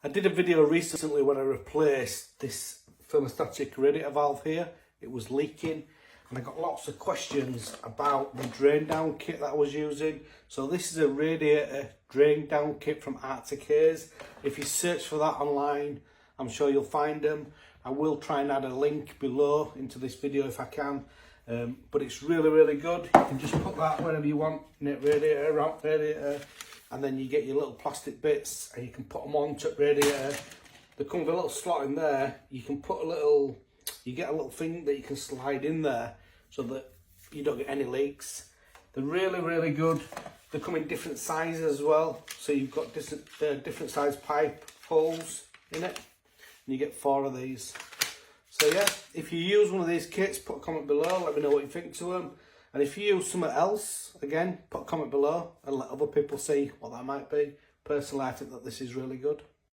I did a video recently when I replaced this thermostatic radiator valve here. It was leaking and I got lots of questions about the drain down kit that I was using. So this is a radiator drain down kit from Hart. If you search for that online, I'm sure you'll find them. I will try and add a link below into this video if I can. But it's really good. You can just put that wherever you want in it, radiator, and then you get your little plastic bits and you can put them onto the radiator. They come with a little slot in there. You can put you get a little thing that you can slide in there so that you don't get any leaks. They're really good. They come in different sizes as well. So you've got different size pipe holes in it, and you get 4 of these. So yeah, if you use one of these kits, put a comment below, let me know what you think to them. And if you use something else, again, put a comment below and let other people see what that might be. Personally, I think that this is really good.